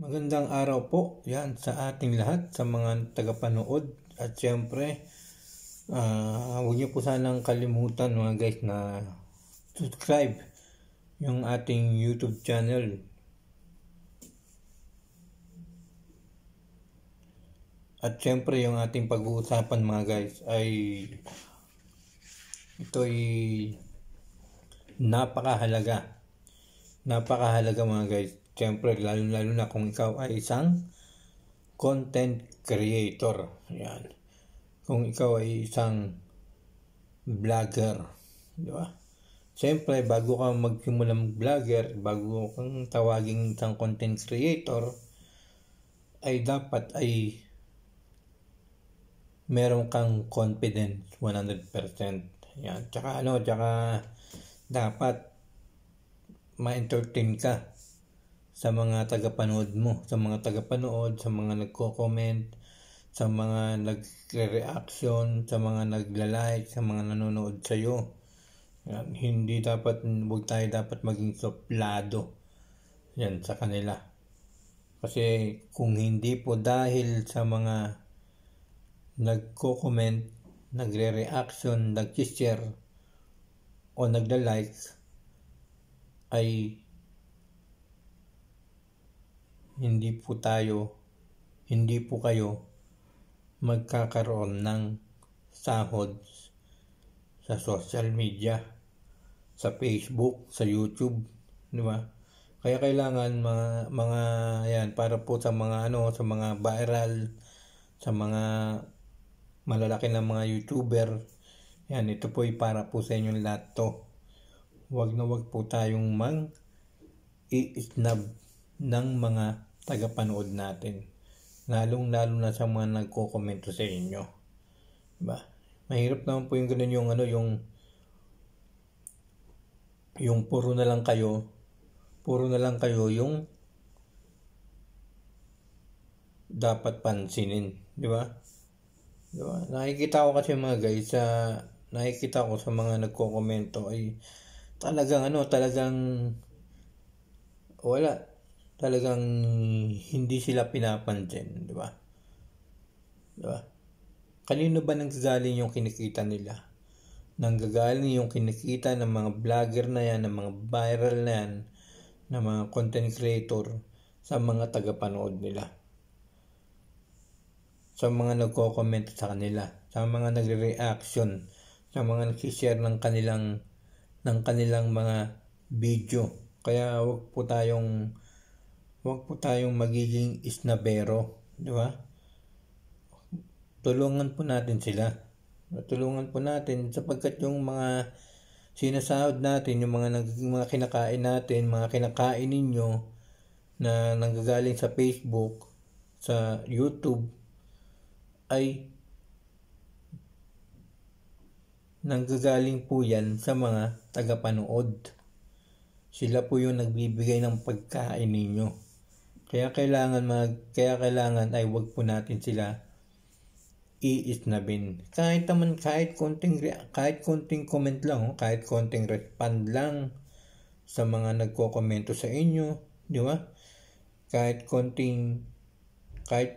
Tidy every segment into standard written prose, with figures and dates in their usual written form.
Magandang araw po yan sa ating lahat, sa mga tagapanood. At syempre, huwag niyo po sanang kalimutan mga guys na subscribe yung ating YouTube channel. At syempre yung ating pag-uusapan mga guys ay ito'y napakahalaga. Napakahalaga mga guys. Siyempre, lalo na kung ikaw ay isang content creator. Yan. Kung ikaw ay isang vlogger. Di ba? Siyempre, bago ka magsimula mag-vlogger, bago kang tawaging isang content creator, ay dapat ay meron kang confidence 100%. Yan. Tsaka dapat ma-entertain ka sa mga tagapanood mo, sa mga nagko-comment, sa mga nagre-reaction, sa mga nagla-like, sa mga nanonood sa iyo. Yan, huwag tayo dapat maging suplado yan sa kanila. Kasi kung hindi po dahil sa mga nagko-comment, nagre-reaction, nag-share o nagla-like ay hindi po kayo magkakaroon ng sahod sa social media, sa Facebook, sa YouTube, di ba? Kaya kailangan mga yan para po sa mga sa mga viral, sa mga malalaki na mga YouTuber. Yan, ito po ay para po sa inyong lahat to. Wag po tayong i-snub ng mga tagapanood natin, lalong na sa mga nagko-komento sa inyo, diba? Mahirap naman po yung ganun, yung puro na lang kayo yung dapat pansinin, diba? Nakikita ko kasi mga guys, nakikita ko sa mga nagko-komento ay talagang talagang hindi sila pinapansin, di ba? Kanino ba nanggagaling yung kinikita nila? Nanggagaling yung kinikita ng mga vlogger na yan, ng mga viral na yan, ng mga content creator sa mga tagapanood nila, sa mga nagko-comment sa kanila, sa mga nagre-reaction, sa mga nag-share ng kanilang mga video. Kaya wag po tayong magiging isnabero, di ba? Tulungan po natin sila. Tulungan po natin sapagkat yung mga sinasahod natin, yung mga kinakain natin, mga kinakain ninyo na nanggagaling sa Facebook, sa YouTube, ay nanggagaling po yan sa mga tagapanood. Sila po yung nagbibigay ng pagkain ninyo. Kaya kailangan ay wag po natin sila iisnabin. Kahit konting comment lang, kahit konting respond lang sa mga nagko-komento sa inyo, di ba? Kahit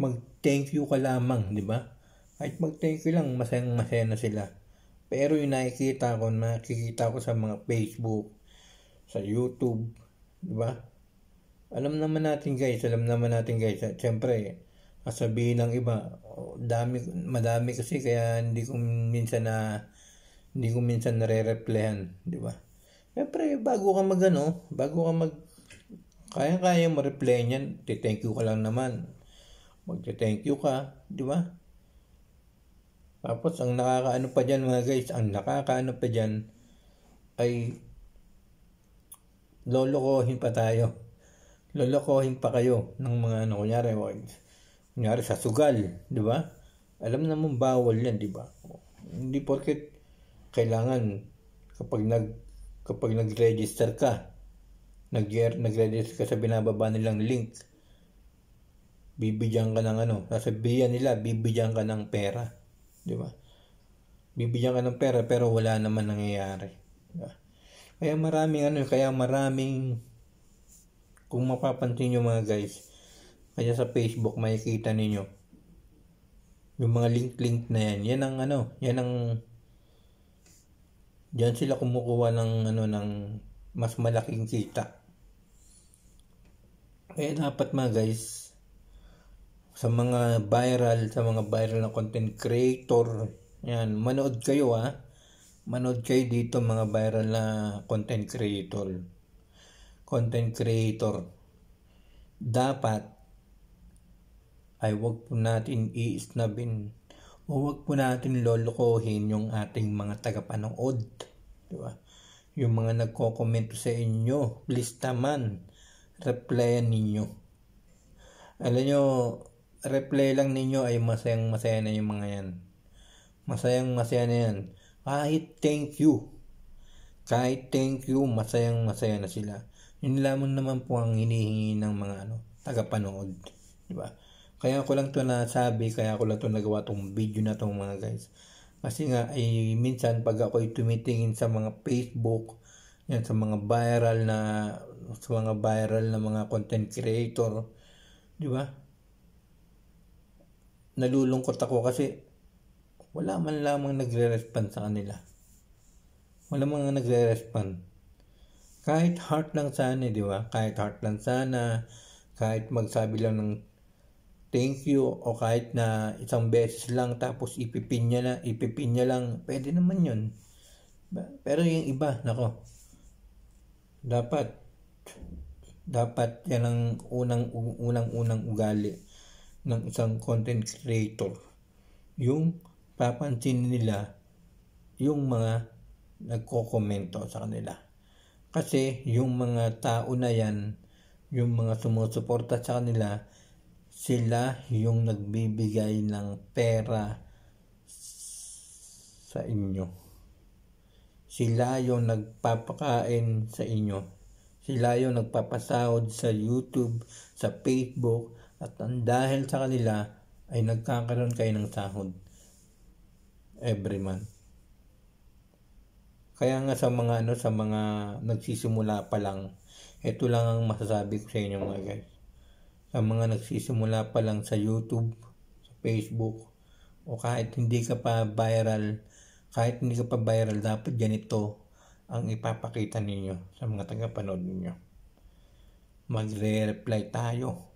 mag-thank you ka lamang, di ba? Kahit mag-thank you lang, masaya na sila. Pero yung nakikita ko sa mga Facebook, sa YouTube, di ba? Alam naman natin guys, siyempre, sabihin ng iba, madami kasi kaya hindi ko minsan nare-replyan, di ba? Siyempre, kaya mo reply niyan, thank you ka lang naman. Magte-thank you ka, di ba? Tapos ang nakakaano pa diyan ay lolokohin pa kayo ng mga kunyari sa sugal, di ba? Alam naman bawal yan, di ba? Hindi porket kailangan kapag nag-register ka, nag-register ka sa binababa nilang link, bibigyan ka ng sasabihan nila, bibigyan ka ng pera, di ba? Bibigyan ka ng pera pero wala naman nangyayari, di ba? Kaya maraming kung mapapansin nyo mga guys, Kaya sa Facebook makikita ninyo yung mga link na yan ang diyan sila kumukuha ng mas malaking kita. Kaya dapat mga guys, sa mga viral na content creator, yan, manood kayo Manood kayo dito mga viral na content creator. Dapat ay wag po natin i-snabin o wag po natin lolokohin yung ating mga tagapanood. Diba? Yung mga nagko-comment sa inyo, please naman, replyan ninyo. Alam nyo, reply lang ninyo ay masayang-masaya na yung mga yan. Masayang-masaya na yan. Kahit thank you, masayang-masaya na sila. Yun lamang naman po ang hinihingi ng mga tagapanood. Diba? Kaya ko lang to nasabi, kaya ko lang to nagawa tong video na tong mga guys. Kasi nga, minsan pag ako'y tumitingin sa mga Facebook, yan, sa mga viral na mga content creator, di ba? Nalulungkot ako kasi wala man lamang nagre-respond sa kanila. Wala man nagre-respond. Kahit heart lang sana, di ba? Kahit magsabi lang ng thank you o kahit na isang beses lang tapos ipipin niya lang, pwede naman yun. Pero yung iba, dapat yan ang unang ugali ng isang content creator. Yung papansin nila yung mga nagko-komento sa kanila. Kasi yung mga tao na yan, yung mga sumusuporta sa kanila, sila yung nagbibigay ng pera sa inyo. Sila yung nagpapakain sa inyo. Sila yung nagpapasahod sa YouTube, sa Facebook, at dahil sa kanila ay nagkakaroon kayo ng sahod every month. Kaya nga sa mga nagsisimula pa lang, ito lang ang masasabi ko sa inyo mga guys. Sa mga nagsisimula pa lang sa YouTube, sa Facebook, o kahit hindi ka pa viral, dapat ganito ang ipapakita ninyo sa mga tagapanood ninyo. Magre-reply tayo.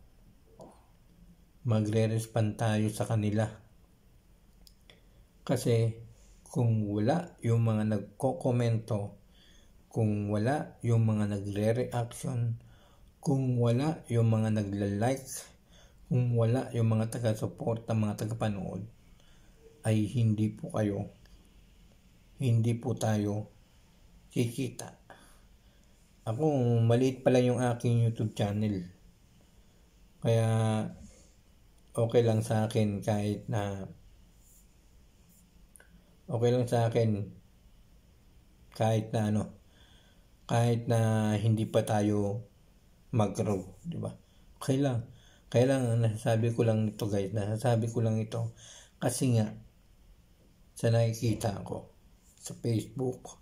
Magre-respond tayo sa kanila. Kasi kung wala yung mga nagko-komento, kung wala yung mga nagre-reaction, kung wala yung mga nagla-like, kung wala yung mga taga-suporta, mga taga-panood, ay hindi po tayo kikita. Ako, maliit pa lang yung aking YouTube channel. Kaya, okay lang sa akin kahit na hindi pa tayo mag-grow, di ba? Okay lang. Kaya lang, nasasabi ko lang ito kasi nga sa nakikita ko sa Facebook,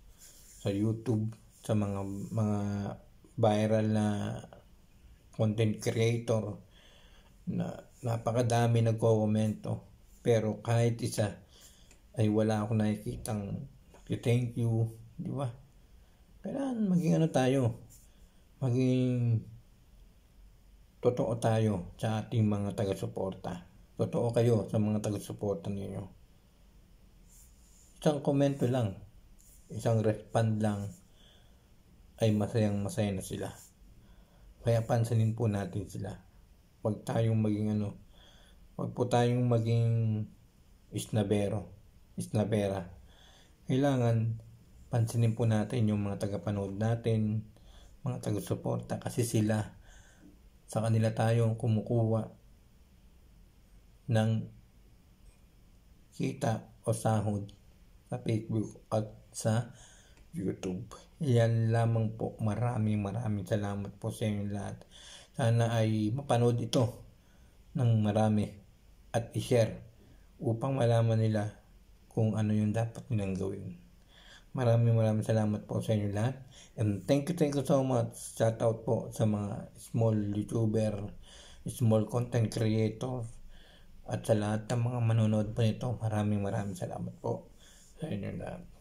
sa YouTube, sa mga viral na content creator na napakadami nagko-komento, pero kahit isa ay wala akong nakikitang thank you, di ba? Kailangan maging totoo tayo sa ating mga taga-suporta. Totoo kayo sa mga taga-suporta ninyo. Isang komento lang, isang respond lang, ay masayang-masaya na sila. Kaya pansinin po natin sila. Huwag po tayong maging isnabera. Kailangan pansinin po natin yung mga tagapanood natin, mga taga-suporta, kasi sa kanila tayong kumukuha ng kita o sahod sa Facebook at sa YouTube. Yan lamang po. Maraming salamat po sa inyo lahat. Sana ay mapanood ito ng marami at i-share upang malaman nila kung ano yung dapat nilang gawin. Maraming salamat po sa inyo lahat. And thank you so much. Shout out po sa mga small YouTuber, small content creator, at sa lahat ng mga manonood po nito, maraming salamat po sa inyo lahat.